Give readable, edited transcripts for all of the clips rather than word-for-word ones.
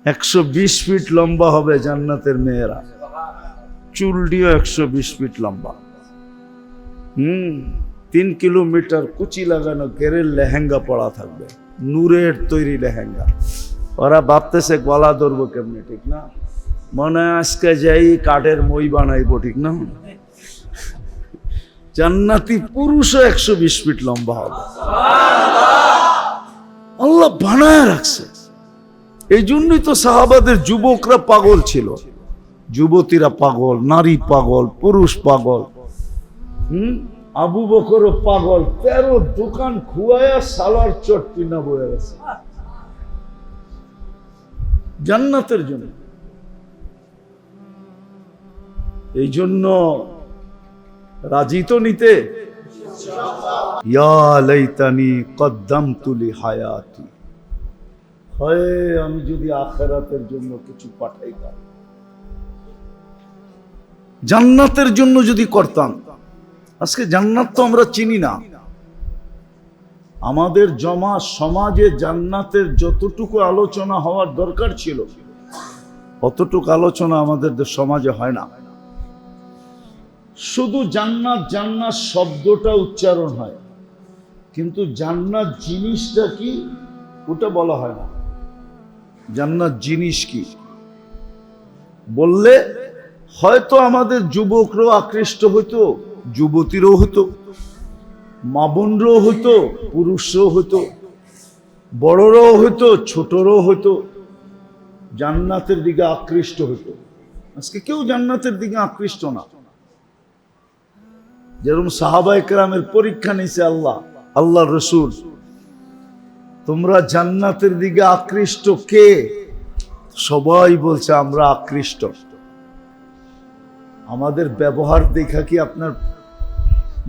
120 fit লম্বা হবে জান্নাতের মেয়েরা, চুলটিও 120 ফিট লম্বা। 3 কিলোমিটার কুচি লাগানো গেরের লেহেঙ্গা পরা থাকবে, নূরের তৈরি লেহেঙ্গা। ওরা ভাবতেছে গলা ধরবো কেমনি, ঠিক না? মনে হয় আজকে যাই কাঠের মই বানাইবো, ঠিক না? জান্নাতি পুরুষও 120 ফিট লম্বা হবে। আল্লাহ বানায় রাখছে। এই জন্যই তো সাহাবাদের যুবকরা পাগল ছিল, যুবতীরা পাগল, নারী পাগল, পুরুষ পাগল। আবু বকরও পাগল, 13 দোকান খুয়ায়া সালার চট কিনা বয়ে গেছে জান্নাতের জন্য। এই জন্য রাজি তো নিতে, ইয়া লাইতানি কদ্দামতু লি হায়াতি, হয় আমি যদি আখিরাতের জন্য কিছু পাঠাইতাম, জান্নাতের জন্য যদি করতাম। আজকে জান্নাত তো আমরা চিনি না। আমাদের জমা সমাজে জান্নাতের যতটুকু আলোচনা হওয়ার দরকার ছিল অতটুকু আলোচনা আমাদের সমাজে হয় না। শুধু জান্নাত জান্নাত শব্দটা উচ্চারণ হয়, কিন্তু জান্নাত জিনিসটা কি ওটা বলা হয় না। জান্নাত জিনিস কি বললে হয়তো আমাদের যুবকরাও আকৃষ্ট হইতো, যুবতীরও হতো, মা বোনরাও হতো, পুরুষরাও হতো, বড়রাও হতো, ছোটরাও হতো, জান্নাতের দিকে আকৃষ্ট হতো। আজকে কেউ জান্নাতের দিকে আকৃষ্ট না। যেরকম সাহাবায়ে কেরামের পরীক্ষা নিছে আল্লাহ রসুল, তোমরা জান্নাতের দিকে আকৃষ্ট কে? সবাই বলছে আমরা আকৃষ্ট। আমাদের ব্যবহার দেখা কি আপনার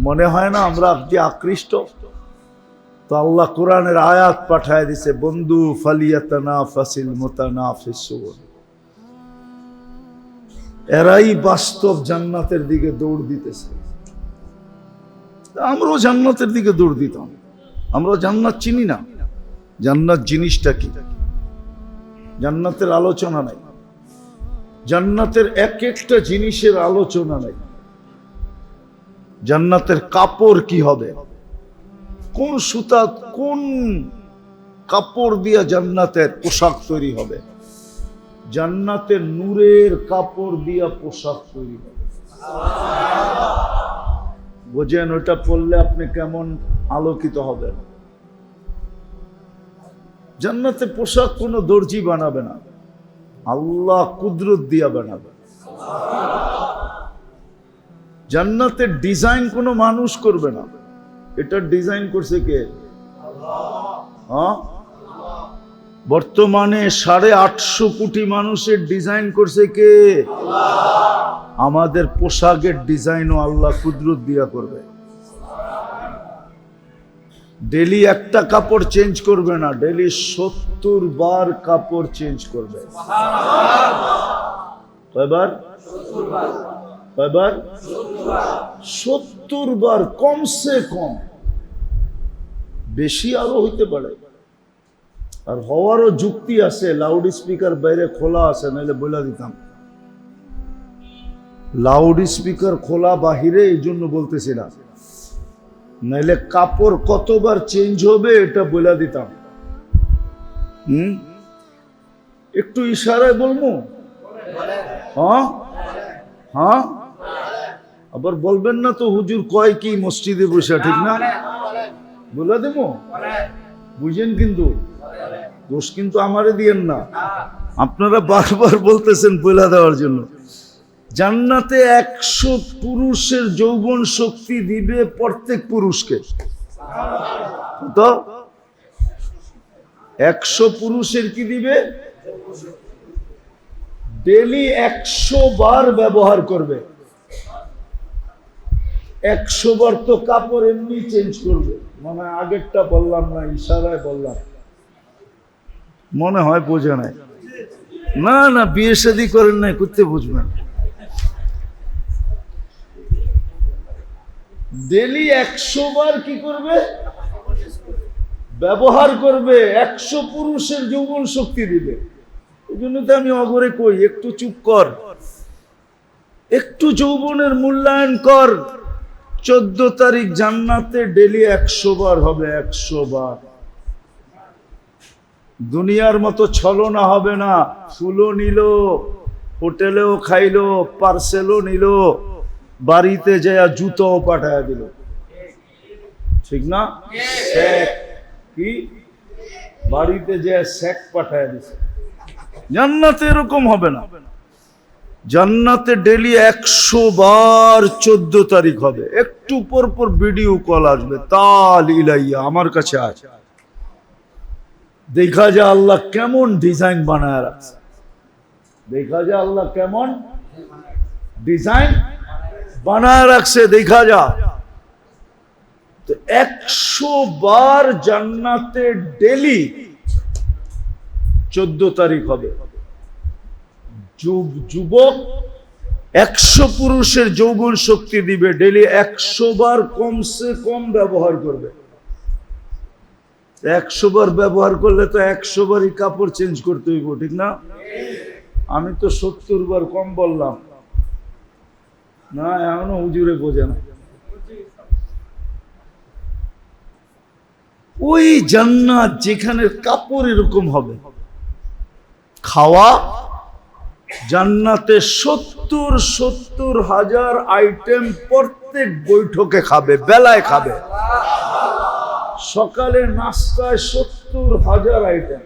মনে হয় না আমরা আপনি আকৃষ্ট? তো আল্লাহ কোরআনের আয়াত পাঠায় দিছে, বন্ধু ফালিয়াতানাফাসিল মুতানাফিসুন, এরাই বাস্তব জান্নাতের দিকে দৌড় দিতেছে। আমরাও জান্নাতের দিকে দৌড় দিতাম। আমরা জান্নাত চিনি না, জান্নাত জিনিসটা কি, জান্নাতের আলোচনা নাই, জান্নাতের এক একটা জিনিসের আলোচনা নাই। জান্নাতের কাপড় কি হবে, কোন সুতা কোন কাপড় দিয়া জান্নাতের পোশাক তৈরি হবে, জান্নাতের নূরের কাপড় দিয়া পোশাক তৈরি হবে। বোঝেন ওটা পরলে আপনি কেমন আলোকিত হবেন। জান্নাতে পোশাক কোনো দর্জি বানাবে না, আল্লাহ কুদরত দিয়া বানাবে। জান্নাতের ডিজাইন কোনো মানুষ করবে না, এটা ডিজাইন করছে কে? বর্তমানে 850 কোটি মানুষের ডিজাইন করছে কে? আমাদের পোশাকের ডিজাইনও আল্লাহ কুদরত দিয়া করবে। ডেলি একটা কাপড় চেঞ্জ করবে না, ডেলি 70 বার কাপড় চেঞ্জ করবে। কয়বার? 70 বার, কমসে কম। বেশি আরো হইতে পারে, আর হওয়ারও যুক্তি আছে। লাউড স্পিকার বাইরে খোলা আছে, নাহলে বলে দিতাম। লাউড স্পিকার খোলা বাহিরে, এই জন্য বলতেছি না, নাহলে কাপড় কতবার চেঞ্জ হবে এটা বলে দিতাম। একটু ইশারায় বলবো? হ্যাঁ, আবার বলবেন না তো হুজুর কয় কি মসজিদে বসে, ঠিক না? বলে দেব, বুঝেন? কিন্তু দোষ কিন্তু আমারে দিয়েন না, আপনারা বারবার বলতেছেন বলে দেওয়ার জন্য। জান্নাতে 100 পুরুষের যৌবন শক্তি দিবে প্রত্যেক পুরুষকে। তো 100 পুরুষের কি দিবে? ডেলি 100 বার ব্যবহার করবে। 100 বার তো কাপড় এমনি চেঞ্জ করবে। মনে হয় আগেরটা বললাম না, ইশারায় বললাম, মনে হয় বোঝে নাই। না, বিয়ে শাদী করেন নাই, করতে বুঝবেন। ডেলি 100 বার কি করবে? ব্যবহার করবে। 100 পুরুষের যৌবন শক্তি দিবে। এই জন্য তো আমি অগরে কই একটু চুপ কর, একটু যৌবনের মূল্যায়ন কর। 14 তারিখ জান্নাতে ডেলি 100 বার হবে, 100 বার। দুনিয়ার মতো ছলনা হবে না। ফুলও নিল, হোটেলেও খাইলো, পার্সেলও নিল, বাড়িতে যায় জুতোও পাঠায় দিল, ঠিক না? কি বাড়িতে যায় স্যাক পাঠায় দিছে। জান্নাতে এরকম হবে না। জান্নাতে ডেলি 100 বার 14 তারিখ হবে। একটু পর পর ভিডিও কল আসবে, তাল ইলাইয়া আমার কাছে আছে, দেখা যায় আল্লাহ কেমন ডিজাইন বানায় রাখছে, দেখা যায় আল্লাহ কেমন ডিজাইন বানায় রাখছে, দেখা যা। তো 100 বার জান্নাতে ডেলি 14 তারিখ হবে। যুবক 100 পুরুষের যৌবন শক্তি দিবে, ডেলি 100 বার কমসে কম ব্যবহার করবে। 100 বার ব্যবহার করলে তো 100 বারই কাপড় চেঞ্জ করতে হইব, ঠিক না? আমি তো 70 বার কম বললাম না, এখনো হুজুরে বোঝে না। ওই জান্নাত যেখানে কাপড় এরকম হবে, খাওয়া জান্নাতে 70 হাজার আইটেম প্রত্যেক বৈঠকে খাবে, বেলায় খাবে। সকালে নাস্তায় 70 হাজার আইটেম।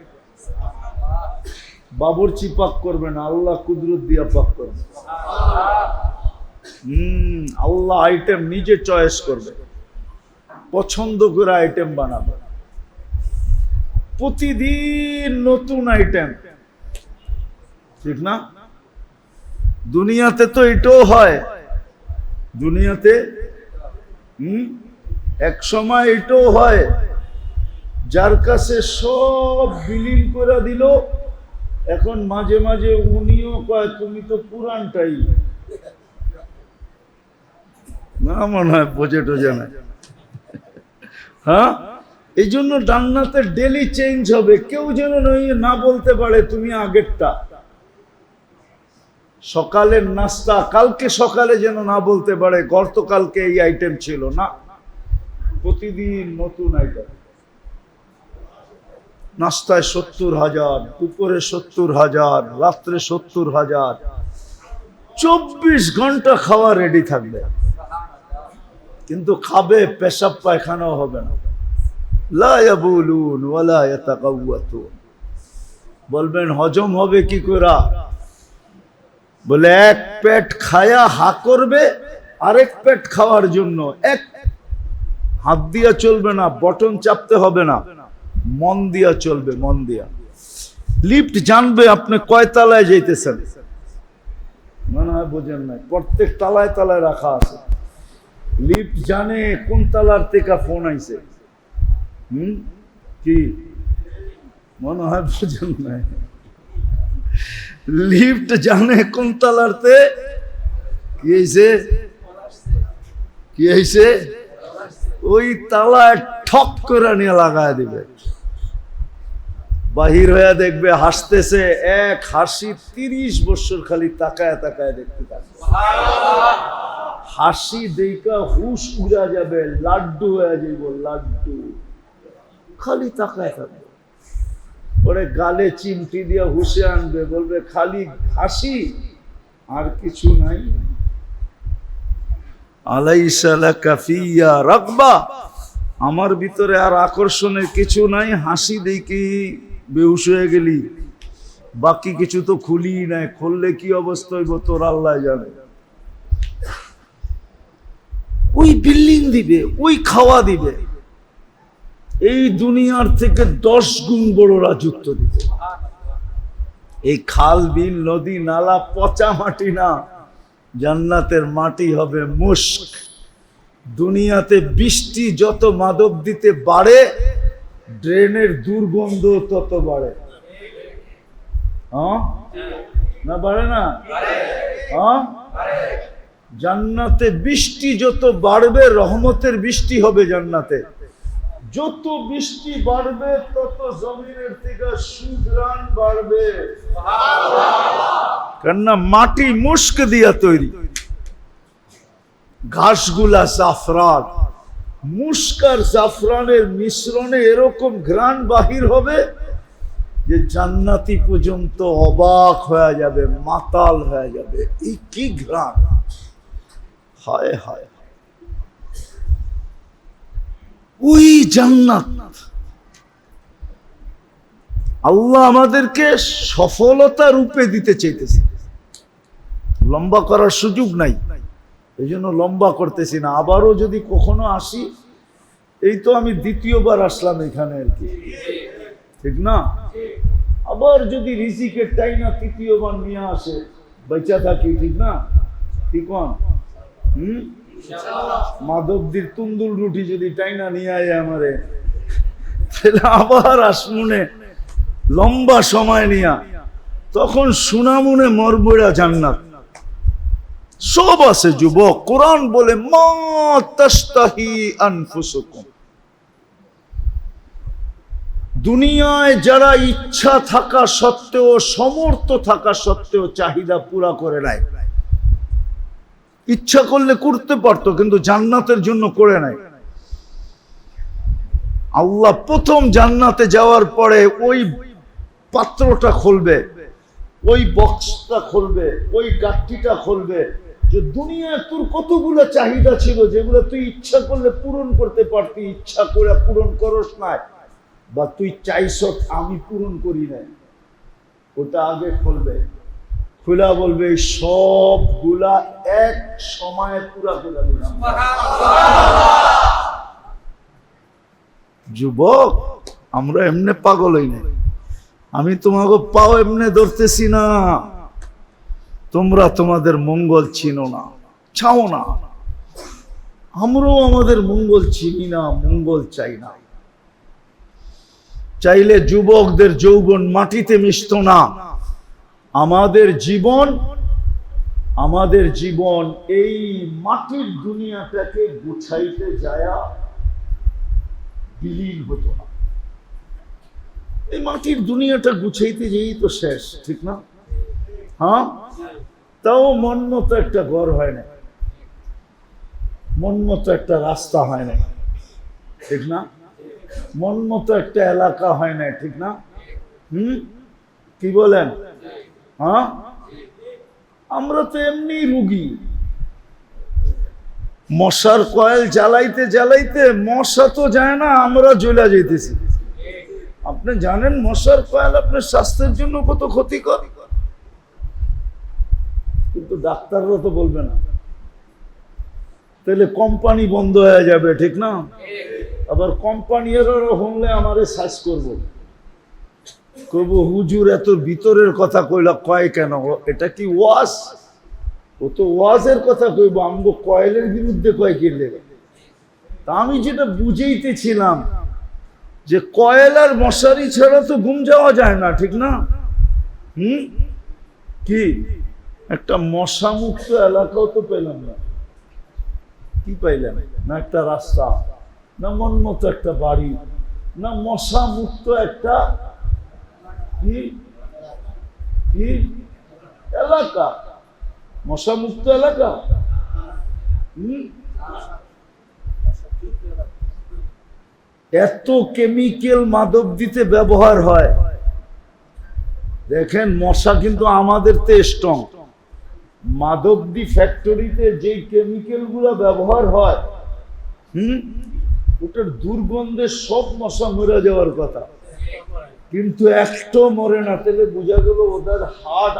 বাবুর্চি পাক করবে না, আল্লাহ কুদরত দিয়া পাক করবে। আল্লাহ আইটেম নিজে চয়েস করবে, পছন্দ করে আইটেম বানাবে। প্রতিদিন নতুন আইটেম, ঠিক না? দুনিয়াতে তো এটাও হয়, দুনিয়াতে এক সময় এটাও হয়, যার কাছে সব বিলীন করে দিল, এখন মাঝে মাঝে উনিও কয় তুমি তো পুরানটাই না, মনে হয় বোঝে টোঝে না। হ্যাঁ, এই জন্য জান্নাতে ডেলি চেঞ্জ হবে, কেউ যেন না বলতে পারে তুমি আগেরটা। সকালের নাস্তা কালকে সকালে যেন না বলতে পারে গতকালকে এই আইটেম ছিল না, প্রতিদিন নতুন আইটেম। নাস্তায় 70 হাজার, দুপুরে 70 হাজার, রাত্রে 70 হাজার, 24 ঘন্টা খাওয়া রেডি থাকবে। কিন্তু খাবে, পেশাব পায়খানাও হবে না। লা ইয়াবুলুন ওয়ালা ইয়াতাকাওয়াতুন। বলবেন হজম হবে কি করে? বলে এক পেট খায়া হা করবে, আরেক পেট খাওয়ার জন্য এক হাত দিয়া চলবে না, বটন চাপতে হবে না, মন দিয়া চলবে, মন দিয়া। লিফট জানবে আপনি কয় তলায় যাইতেছেন, মনে হয় বোঝেন নাই, প্রত্যেক তলায় তলায় রাখা আছে। লিফট জানে কোন তলার থেকে ফোন আইছে। কি মনে হয় বোঝেন নাই? লিফট জানে কোন তলারতে কি হয়েছে, কি হয়েছে, ওই তালায় ঠক করে নিয়ে লাগায় দিবে। বাহির হয়ে দেখবে হাসতেছে, এক হাসি 30 বছর খালি তাকায় তাকায় দেখতে থাকবে। হাসি দেখা হুশ উড়া যাবে, লাড্ডু হয়ে যাইব, লাড্ডু খালি তাকায় থাকবে। ওরে গালে চিমটি দিয়ে হুশে আনবে, বলবে খালি হাসি আর কিছু নাই। আলাইসা লাকা ফিয়া রাগবা, আমার ভিতরে আর আকর্ষণের কিছু নাই, হাসি দেখি বেহুশ হয়ে গেলি, বাকি কিছু তো খুলি নাই, খুললে কি অবস্থা হইব তোর আল্লাহ জানে। ওই বিল্ডিং দিবে, ওই খাওয়া দিবে, এই দুনিয়ার থেকে 10 গুণ বড় রাজত্ব দিবে। এই খাল বিল নদী নালা পচা মাটি না, জান্নাতের মাটি হবে মুস্ক। দুনিয়াতে বৃষ্টি যত মাদক দিতে বাড়ে, ড্রেনের দুর্গন্ধ তত বাড়ে। হ্যাঁ না, বাড়ে না? হ্যাঁ, জান্নাতে বৃষ্টি যত বাড়বে, রহমতের বৃষ্টি হবে জান্নাতে। যত বৃষ্টি বাড়বে তত জমিনের থেকে সুঘ্রাণ বাড়বে, কেননা মাটি মুস্ক দিয়া তৈরি, ঘাসগুলা জাফরান, মুস্ক আর জাফরানের মিশ্রণে এরকম ঘ্রাণ বাহির হবে যে জান্নাতি পর্যন্ত অবাক হয়ে যাবে, মাতাল হয়ে যাবে। এই কি ঘ্রাণ! হায় হায়, ওই জান্নাত। আল্লাহ আমাদেরকে সফলতা রূপে দিতে চাইতেছে, লম্বা করার সুযোগ নাই, এই জন্য লম্বা করতেছি না। আবারও যদি কখনো আসি, এই তো আমি দ্বিতীয়বার আসলাম এখানে আর কি, ঠিক না? আবার যদি রিজিকের টাইনা তৃতীয়বার নিয়ে আসে, বেঁচে থাকি, ঠিক না? ঠিক মাধবদীর তুন্দুল রুটি যদি টাইনা নিয়ে আয় আমারে, তাহলে আবার আসমুনে লম্বা সময় নিয়া, তখন সুনামুনে মরবড়া জান্নাত সব আছে। যুবক, কোরআন বলে মা তাশতাহি আনফুসুকুম, দুনিয়ায় যারা ইচ্ছা থাকা সত্ত্বেও, সমর্থ থাকা সত্ত্বেও চাহিদা পুরা করে নাই, ইচ্ছা করলে করতে পারতো কিন্তু জান্নাতের জন্য করে নাই। আল্লাহ প্রথম জান্নাতে যাওয়ার পরে ওই পাত্রটা খুলবে, ওই বক্সটা খুলবে, ওই গাঠটিটা খুলবে, যে দুনিয়ায় তোর কতগুলো চাহিদা ছিল যেগুলো তুই ইচ্ছা করলে পূরণ করতে পারতি, ইচ্ছা করে পূরণ করস নাই, বা তুই চাইছ আমি পূরণ করি নাই, ওটা আগে খুলবে। খুলা বলবে সবগুলা এক সময়ে পুরা করে দিলাম। যুবক, আমরা এমনি পাগল হই না, আমি তোমাকে পাও এমনি ধরতেছি না, তোমরা তোমাদের মঙ্গল চিনো না, চাও না, আমরাও আমাদের মঙ্গল চিনি না, মঙ্গল চাই না। চাইলে যুবকদের যৌবন মাটিতে মিশত না। আমাদের জীবন এই মাটির দুনিয়াটাকে গুছাইতে যায়া বিলীন হতো না। এই মাটির দুনিয়াটা গুছাইতে যেই তো শেষ, ঠিক না? হ্যাঁ, তাও মন মতো একটা ঘর হয় না, মন মতো একটা রাস্তা হয় না, ঠিক না? মন মতো একটা এলাকা হয় না, ঠিক না? কি বলেন? হ্যাঁ, আমরা তো এমনি রুগী। মশার কয়েল জ্বালাইতে জ্বালাইতে মশা তো যায় না, আমরা জ্বলা যেতেছি। আপনি জানেন মশার কয়েল আপনার স্বাস্থ্যের জন্য কত ক্ষতিকর, কিন্তু ডাক্তাররা তো বলবে না। তাহলে কোম্পানি বন্ধ হয়ে যাবে, ঠিক না? আবার কোম্পানিরও হলে আমারে সার্চ করবো, কইব হুজুর এত ভিতরের কথা কইলা, কয় কেন? এটা কি ওয়াজ? ও তো ওয়াজের কথা কইব, আমগো কয়েলের বিরুদ্ধে কয় কিনলে। তা আমি যেটা বুঝাইতেছিলাম যে কয়েল আর মশারি ছাড়া তো ঘুম যাওয়া যায় না, ঠিক না? কি একটা মশা মুক্ত এলাকাও তো পেলাম না। কি পাইলেন? না একটা রাস্তা, না মন মতো একটা বাড়ি, না মশা মুক্ত একটা কি এলাকা, মশা মুক্ত এলাকা। এত কেমিক্যাল মাদকদ্রব্যে ব্যবহার হয়, দেখেন মশা কিন্তু আমাদের তে স্ট্রং। মাদকদ্রব্য ফ্যাক্টরিতে যে কেমিক্যাল গুলো ব্যবহার হয়, ওটার দুর্গন্ধে সব মশা মরে যাওয়ার কথা, কিন্তু একটাও মরে না। তাহলে বোঝা গেল ওদের হাড়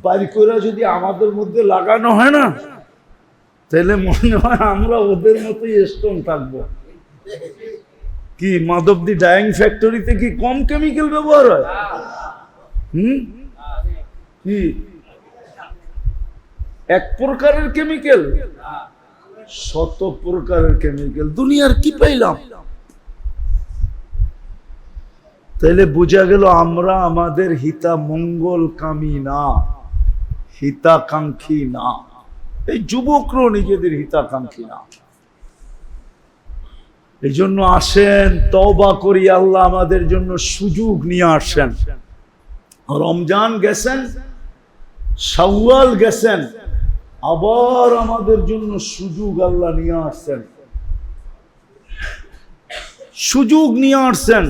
বাড়ি করে যদি আমাদের মধ্যে লাগানো হয় না, তাহলে মনে হয় আমরা ওদের মতোই স্ট্রং থাকবো। কি মাদকদ্রব্য ডাইং ফ্যাক্টরিতে কি কম কেমিক্যাল ব্যবহার হয়? কি এক প্রকারের কেমিক্যাল? শত প্রকারের কেমিক্যাল। দুনিয়ার কি পাইলাম? তাহলে বোঝা গেল আমরা আমাদের হিতা মঙ্গল কামী না, হিতাকাঙ্ক্ষী না। এই যুবকরাও নিজেদের হিতাকাঙ্ক্ষী না। এই জন্য আসেন, তওবা করি, আল্লাহ আমাদের জন্য সুযোগ নিয়ে আসেন। রমজান গেছেন, শাওয়াল গেছেন, আবার আমাদের জন্য সুযোগ আল্লাহ নিয়ে আসছেন, সুযোগ নিয়ে আসছেন।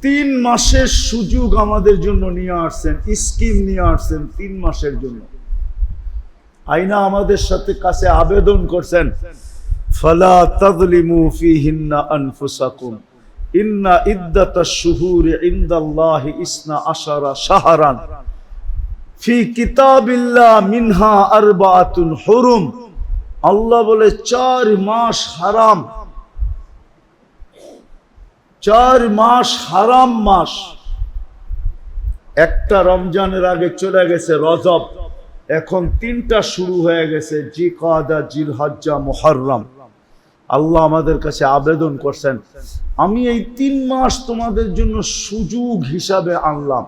3 মাসের সুযোগ আমাদের জন্য নিয়ে আসছেন, স্কিম নিয়ে আসছেন 3 মাসের জন্য। আইনা আমাদের সাথে কাছে আবেদন করছেন, ফালা তাযলিমু ফীহিন্না আনফুসাকুম ইন্না ইদ্দাতাশ শুহুরি ইনদাল্লাহি 12 শাহরান ফি কিতাবিল্লাহ মিনহা আরবাআতুন হুরুম। আল্লাহ বলে 4 মাস হারাম, 4 মাস হারাম মাস। একটা রমজানের আগে চলে গেছে রজব, এখন 3টা শুরু হয়ে গেছে, জিকাদা, জিলহজ্জা, মুহররম। আল্লাহ আমাদের কাছে আবেদন করছেন, আমি এই 3 মাস তোমাদের জন্য সুযোগ হিসাবে আনলাম।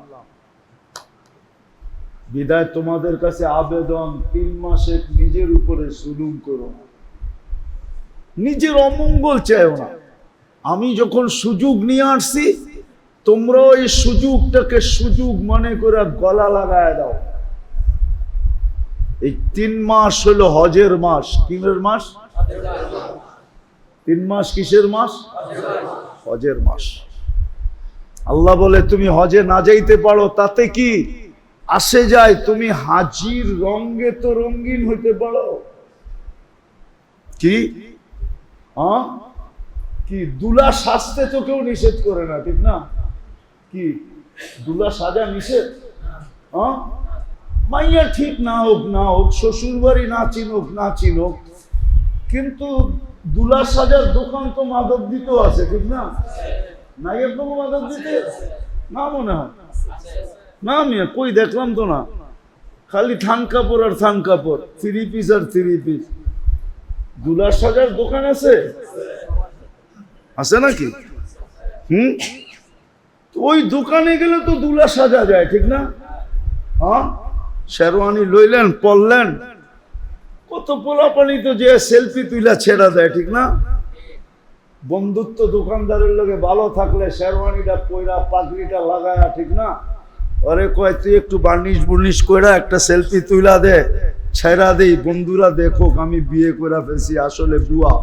বিদায় তোমাদের কাছে আবেদন, 3 মাসে নিজের উপরে জুলুম করো না, নিজের অমঙ্গল চাইও না। আমি যখন সুযোগ নিয়ে আসছি, তোমরাও এই সুযোগটাকে সুযোগ মনে করে গলা লাগায় দাও। এই 3 মাস হলো হজের মাস। কিসের মাস? 3 মাস কিসের মাস? হজের মাস। আল্লাহ বলে তুমি হজে না যাইতে পারো, তাতে কি আসে যায়? তুমি হাজির রঙে তো রঙিন হইতে পারো। কি কি দুলা সাজতে তো কেউ নিষেধ করে না, ঠিক না? কি দুলা সাজা নিষেধ? মাইয়া ঠিক না হোক না হোক, শ্বশুর বাড়ি না চিনুক না চিনুক, কিন্তু দুলা সাজার দোকান তো মাদক দিতেও আছে, ঠিক না? নাই আপনাকে মাদক দিতে না মনে হয় না? মিয়া কই দেখলাম তো না, খালি থান কাপড় আর থান কাপড়, 3 পিস আর 3 পিস। দুলা সাজার দোকান আছে, আছে নাকি? ওই দোকানে গেলে তো দুলা সাজা যায়, ঠিক না? শেরওয়ানি লইলেন, পরলেন, কত পোলাপানি তো যে সেলফি তুইলা ছেড়া দেয়, ঠিক না? বন্ধুত্ব দোকানদারের লগে ভালো থাকলে শেরওয়ানিটা পয়রা, পাগড়িটা লাগায়া, ঠিক না? আরে কয় তুই একটু বার্নিশ বুর্নিশ কইরা একটা সেলফি তুইলা দে, ছেড়া দেই, বন্ধুরা দেখো আমি বিয়ে করে ফেলছি, আসলে বুয়া,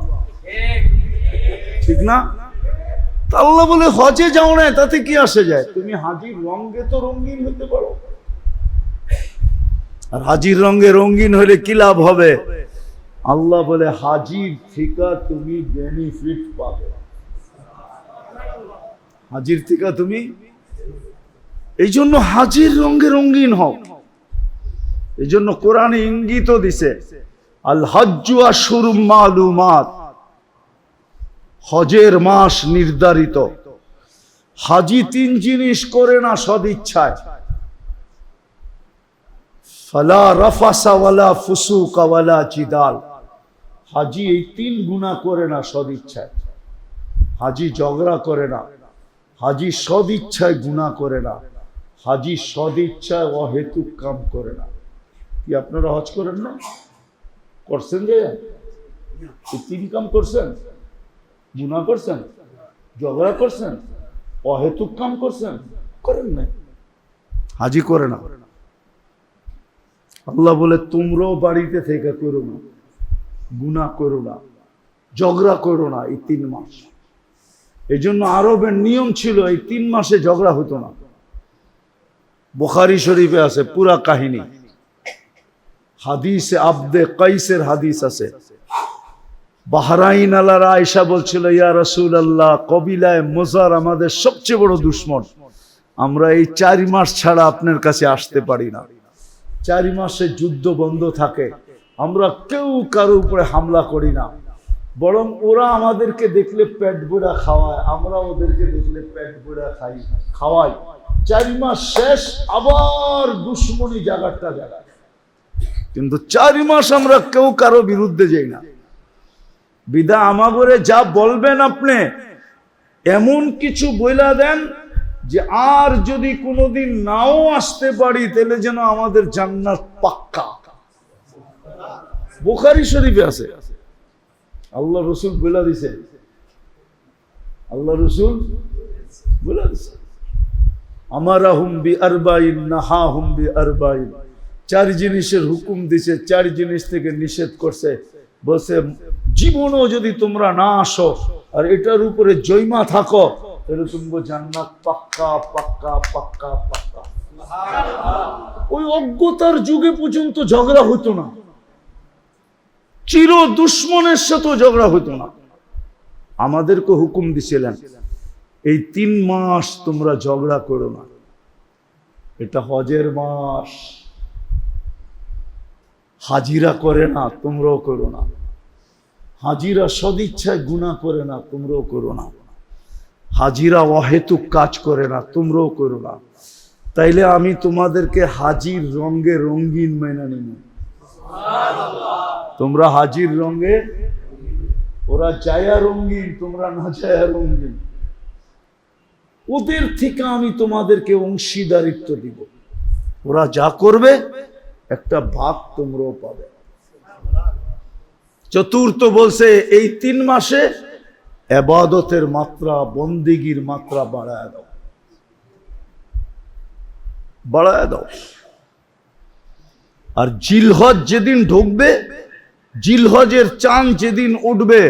ঠিক না? আল্লাহ বলে হজে যাও না, তাতে কি আসে যায়? তুমি হাজির রঙে তো রঙিন হইতে পারো। আর হাজির রঙে রঙিন হলে কি লাভ হবে? আল্লাহ বলে হাজির থেকে তুমি বেনিফিট পাবে, হাজির থেকে তুমি। এই জন্য হাজির রঙে রঙিন হও। এই জন্য কোরআনে ইঙ্গিত দিছে, আল হজ্জু আশহুরুম মালুমাত, হজের মাস নির্ধারিত। হাজি 3 জিনিস করে না সদিচ্ছায়, ফালা রাফাসা ওয়ালা ফুসুকা ওয়ালা জিদাল। হাজি এই 3 গুনাহ করে না সদিচ্ছায়। হাজি ঝগড়া করে না, হাজি সদিচ্ছায় গুনাহ করে না, হাজি সদিচ্ছায় অহেতুক কাম করে না। কি আপনারা হজ করেন না? করছেন যে এই 3 কাম করছেন? গুনাহ করছেন, ঝগড়া করছেন, অহেতুক কাম করছেন? করেন না, হাজি করে না। আল্লাহ বলে তোমরাও বাড়িতে থেকে করো না, গুনাহ করো না, ঝগড়া করো না এই 3 মাস। এই জন্য আরবের নিয়ম ছিল এই 3 মাসে ঝগড়া হতো না। বুখারী শরীফে আছে পুরা কাহিনী, হাদিসে আব্দে কাইসের হাদিস আছে। বাহরাইন আলারা আয়েশা বলছিল, ইয়া রাসূলুল্লাহ, কবিলায় মুজার আমাদের সবচেয়ে বড় দুশমন, আমরা এই 4 মাস ছাড়া আপনার কাছে আসতে পারি না। 4 মাসে যুদ্ধ বন্ধ থাকে, আমরা কেউ কারো উপরে হামলা করি না, বরং ওরা আমাদেরকে দেখলে পেট ভরা খাওয়ায়, আমরা ওদেরকে দেখলে পেট ভরা খাওয়াই। 4 মাস শেষ, আবার দুশ্মনী জায়গাটা জায়গায়। কিন্তু 4 মাস আমরা কেউ কারো বিরুদ্ধে যাই না। বিদা আমাগরে যা বলবেন আপনি এমন কিছু বইলা দেন যে আর যদি কোনোদিন নাও আসতে পারি তাহলে যেন আমাদের জান্নাত পাক্কা। বুখারী শরীফে আছে, আল্লাহ রসুল বলে দিছে, আল্লাহ রসুল বলে দিছে আমারাহুম বিআরবাইন নাহাহুম বিআরবাইন। 4 জিনিসের হুকুম দিছে, 4 জিনিস থেকে নিষেধ করছে। বলছে জীবনও যদি তোমরা না আসো আর এটার উপরে জয়মা থাকো তাহলে তুমি জান্নাত পাক্কা পাক্কা পাক্কা পাক্কা। ওই অজ্ঞতার যুগে পর্যন্ত ঝগড়া হতো না, চির দুশ্মনের সাথে ঝগড়া হতো না। আমাদেরকে হুকুম দিছিলেন এই 3 মাস তোমরা ঝগড়া করো না, এটা হজের মাস, হাজিরা করে না তোমরাও করো না, হাজিরা সদিচ্ছায় গুনাহ করে না তোমরাও করো না, হাজিরা অহেতুক কাজ করে না তোমরাও করো না। তাইলে আমি তোমাদেরকে হাজির রঙে রঙিন মেনে নিব। তোমরা হাজির রঙে, ওরা জায়া রঙিন, তোমরা না জায়া রঙিন। ওদের থেকে আমি তোমাদেরকে অংশীদারিত্ব দিব, ওরা যা করবে একটা ভাগ তোমরাও পাবে। চতুর্থ বলছে এই 3 মাসে ইবাদতের মাত্রা, বন্দেগীর মাত্রা বাড়ায় দাও, বাড়ায় দাও। আর জিলহজ যেদিন ঢুকবে, জিলহজের চাঁদ যেদিন উঠবে,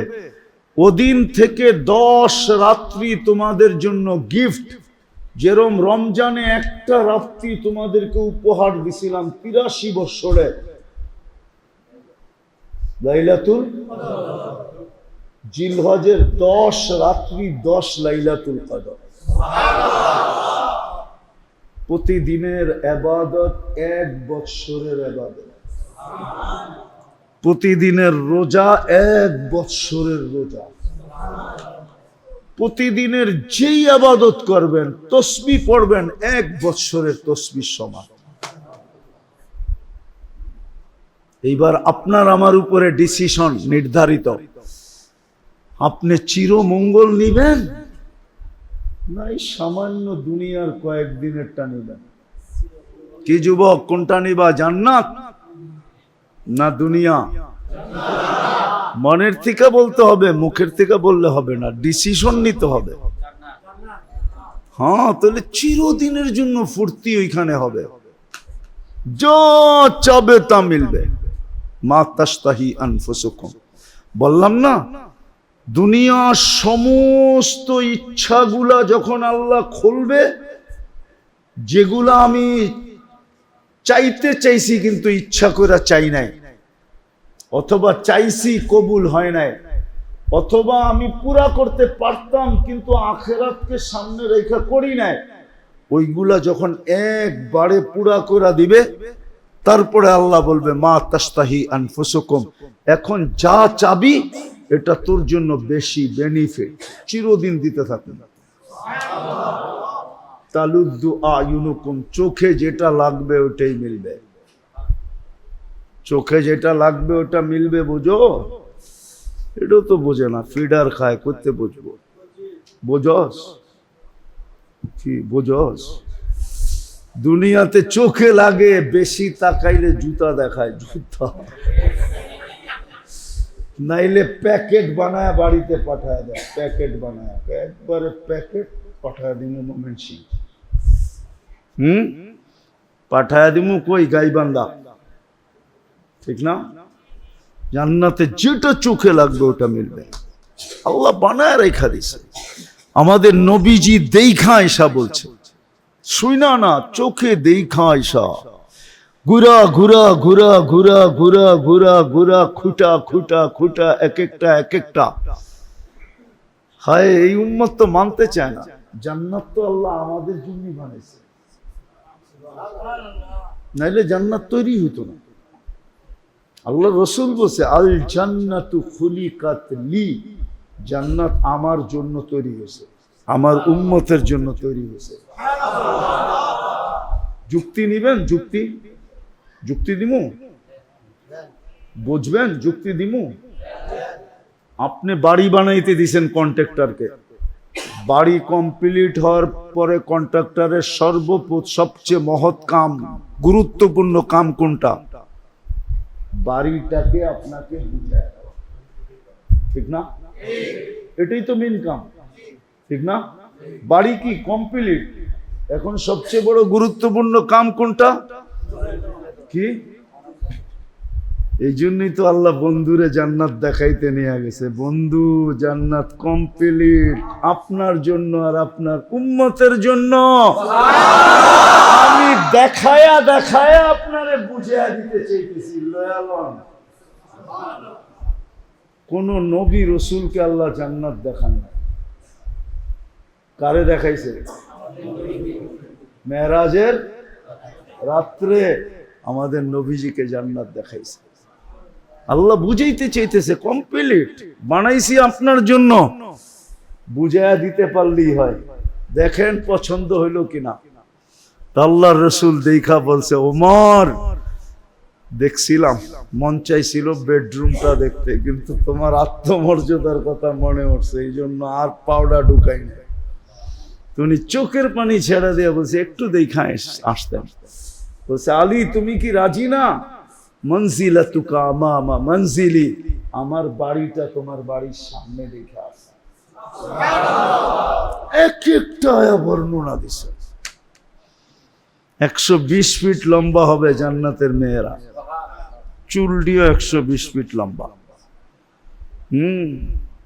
ওদিন থেকে 10 রাত্রি তোমাদের জন্য গিফট। যেরকম রমজানে একটা রাত্রি তোমাদেরকে উপহার দিছিলাম 83 বছরে, লাইলাতুল জিলহজের 10 রাত্রি 10 লাইলাতুল কদর। প্রতিদিনের ইবাদত 1 বৎসরের ইবাদত, প্রতিদিনের রোজা 1 বৎসরের রোজা, প্রতিদিনের যেই ইবাদত করবেন, তসবিহ পড়বেন 1 বৎসরের তসবিহ সমান। এইবার আপনার আমার উপরে ডিসিশন নির্ধারিত, আপনি চিরমঙ্গল নিবেন না এই সামান্য দুনিয়ার কয়েকদিনেরটা নিবেন। কি যুবক, কোনটা নিবা, জান্নাত না দুনিয়া? মনের থেকে বলতে হবে, মুখের থেকে বললে হবে না, ডিসিশন নিতে হবে। হ্যাঁ, তাহলে চিরদিনের জন্য ফুর্তি ওইখানে হবে, যা চাবে তা মিলবে। মা তাশতাহি আনফুসুকুম, বললাম না, দুনিয়ার সমস্ত ইচ্ছাগুলা যখন আল্লাহ খুলবে, যেগুলা আমি চাইতে চাইছি কিন্তু ইচ্ছা করে চাই নাই, অথবা চাইছি কবুল হয় নাই, অথবা আমি পুরা করতে পারতাম কিন্তু আখিরাতকে সামনে রেখে করি নাই, ওইগুলা যখন একবারে পুরা করে দিবে, তারপরে আল্লাহ বলবে মা তাশতাহি আনফুসুকুম, এখন যা চাবি এটা তোর জন্য বেশি বেনিফিট, চিরদিন দিতে থাকবে। তালুদ্দু আয়ুনুকুম, চোখে যেটা লাগবে ওটাই মিলবে, চোখে যেটা লাগবে ওটা মিলবে, বুঝো? এটাও তো বোঝে না, ফিডার খায়, করতে বুঝবো? বোঝস কি বোঝস? দুনিয়াতে চোখে লাগে, বেশি তাকাইলে জুতা দেখায়, জুতা, নাইলে প্যাকেট বানায় বাড়িতে পাঠায় দেয়, প্যাকেট বানায়, একবারে প্যাকেট পাঠায় দিমু মোমেন্ট সিং, পাঠায় দিমু কই গাইবান্ধা, ঠিক না? জান্নাতে যেটা চোখে লাগবে ওটা মিলবে, আল্লাহ বানায় রেখা দিছে। আমাদের নবীজি দেখা আয়েশা বলছে, শুইনা না, চোখে দেখা আয়েশা, ঘুরা ঘুরা ঘুরা ঘুরা ঘুরা ঘুরা ঘুরা, খুঁটা খুঁটা খুঁটা, এক একটা এক একটা। হায়, এই উম্মত তো মানতে চায় না, জান্নাত তো আল্লাহ আমাদের জন্য বানাইছে, নাইলে জান্নাত তৈরি হতো না। আল্লাহ রসুল বলছে আল জান্নাতু খুলিকাত লি, জান্নাত আমার জন্য তৈরি হয়েছে, আমার উম্মতের জন্য তৈরি হয়েছে। যুক্তি নিবেন? যুক্তি, যুক্তি দিমু, বুঝবেন? যুক্তি দিমু। আপনি বাড়ি বানাইতে দিছেন কন্ট্রাক্টরকে, বাড়ি কমপ্লিট হওয়ার পরে কন্ট্রাক্টরের সবচেয়ে মহৎ কাম, গুরুত্বপূর্ণ কাম কোনটা? বাড়িটাকে আপনাকে বুঝায় দেওয়া, ঠিক না? এটাই তো মেন কাম, ঠিক না? বাড়ি কি কমপ্লিট, এখন সবচেয়ে বড় গুরুত্বপূর্ণ কাম কোনটা? কি? এই জন্যই তো আল্লাহ বন্ধুরে জান্নাত দেখাইতে নিয়ে গেছে। বন্ধু, জান্নাত কমপ্লিট আপনার জন্য আর আপনার উম্মতের জন্য। আমি দেখায়া দেখায়া আপনারে বুঝিয়ে দিতে চাইতেছি। লয়ালন কোন নবী রসুলকে আল্লাহ জান্নাত দেখান না। কারে দেখাইছে? মেরাজের রাত্রে আমাদের নবীজিকে জান্নাত দেখাইছে। আল্লাহ বুঝাইতে চাইতেছে কমপ্লিট বানাইছি আপনার জন্য, বুঝাইয়া দিতে পারলেই হয়। দেখেন পছন্দ হইল কিনা। আল্লাহর রসুল দেখা বলছে, ওমর দেখছিলাম, মন চাইছিল বেডরুমটা দেখতে, কিন্তু তোমার আত্মমর্যাদার কথা মনে উঠছে, এই জন্য আর পাউডার ঢুকাই না। তুমি চোখের পানি ছেড়ে দিয়ে বলছে একটু দেখা আসতেন। বলছে, আলী তুমি কি রাজি না? মনজিলাতুকা আমামা মনজিলি, আমার বাড়িটা তোমার বাড়ির সামনে দেখে আসে। এক একটা বর্ণনা দিছে। 120 ফিট লম্বা হবে জান্নাতের মেয়েরা, চুলটিও 120 ফিট লম্বা।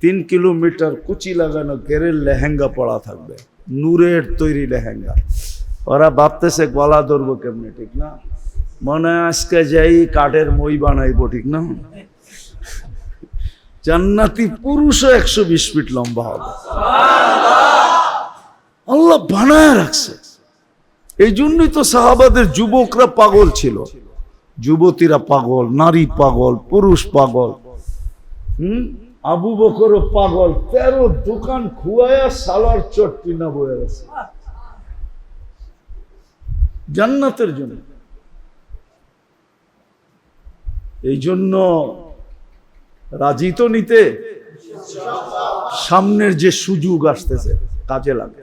3 কিলোমিটার কুচি লাগানো গেরের লেহেঙ্গা পরা থাকবে, নূরের তৈরি লেহেঙ্গা। ওরা ভাবতেছে গলা ধরবো কেমনে, ঠিক না? মনে আজকে যাই কাঠের মই বানাইবো, ঠিক না? জান্নাতি পুরুষও 120 ফিট লম্বা হবে। আল্লাহ বানায় রাখছে। এই জন্যই তো সাহাবাদের যুবকরা পাগল ছিল, যুবতীরা পাগল, নারী পাগল, পুরুষ পাগল। আবু বকরও পাগল, 13 দোকান খুয়ায়া সালার চট্টি না বয়ে গেছে জান্নাতের জন্য। এই জন্য রাজি তো নিতে, সামনের যে সুযোগ আসতেছে কাজে লাগে।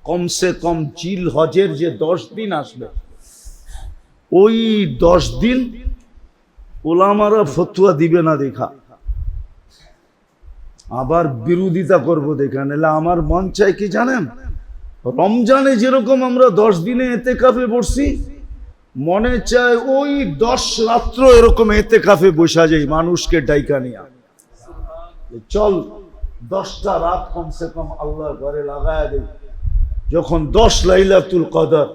কমসে কম জিল হজের যে 10 দিন আসবে, ওই 10 দিন ওলামারা ফতোয়া দিবে না দেখা, আবার বিরোধিতা করবো দেখা। নাহলে আমার মন চাই কি জানেন, রমজানে যেরকম আমরা 10 দিনে এতেকাফে বসছি, মনে চায় ওই 10 রাত্র এরকম এতেকাফে বসা যায় মানুষকে ডাইকা নিয়া। চল 10টা রাত কমসে কম আল্লাহর ঘরে লাগায় দেই। যখন 10 লাইলাতুল কদর,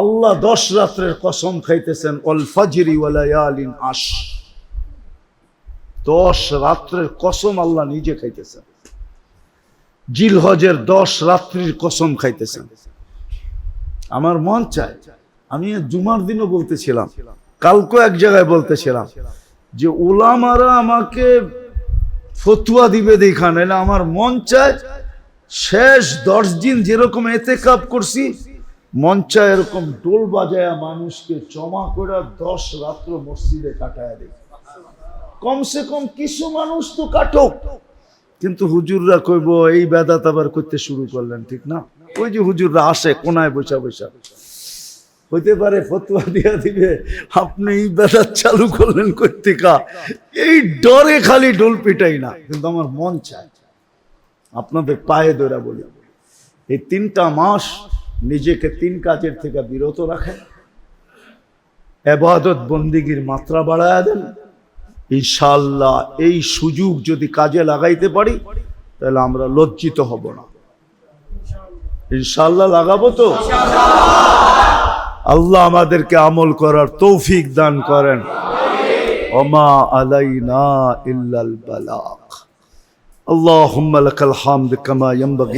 আল্লাহ 10 রাত্রের কসম খাইতেছেন, ওয়াল ফাজরি ওয়া লায়ালিন আশ, 10 রাত্রের কসম আল্লাহ নিজে খাইতেছেন। জিলহজের 10 রাত্রির কসম খাইতেছেন। আমার মন চায়, আমি জুমার দিনও বলতেছিলাম, কালকে এক জায়গায় বলতেছিলাম, যে উলামারা আমাকে ফতোয়া দিবে দেখা, নাহলে আমার মন চায় শেষ 10 দিন যেরকম এতেকাফ করছি, মন চায় এরকম ঢোল বাজায়া মানুষকে জমা করে 10 রাত্র মসজিদে কাটায় দেয়। কমসে কম কিছু মানুষ তো কাটক। কিন্তু হুজুররা কইব এই বেদাত আবার করতে শুরু করলেন, ঠিক না? ওই যে হুজুররা আসে কোনায় বসা বসা, হইতে পারে ফতোয়া দিয়া দিবে, আপনি এই বেদাত চালু করলেন কর্তিকা, এই ডরে খালি ঢোল পিটাই না। কিন্তু আমার মন চায় আপনাদের পায়ে ধরে বলি, এই 3টা মাস নিজেকে 3 কাজের থেকে বিরত রাখেন, ইবাদত বন্দিগির মাত্রা বাড়ায় দেন। ইনশাআল্লাহ এই সুযোগ যদি কাজে লাগাইতে পারি, তাহলে আমরা লজ্জিত হব না। ইনশাআল্লাহ লাগাবো তো? আল্লাহ আমাদেরকে আমল করার তৌফিক দান করেন। ওমা আলাইনা ইল্লাল বালাগ। আল্লাহুম্মা লাকাল হামদ কামা ইয়ানবাগি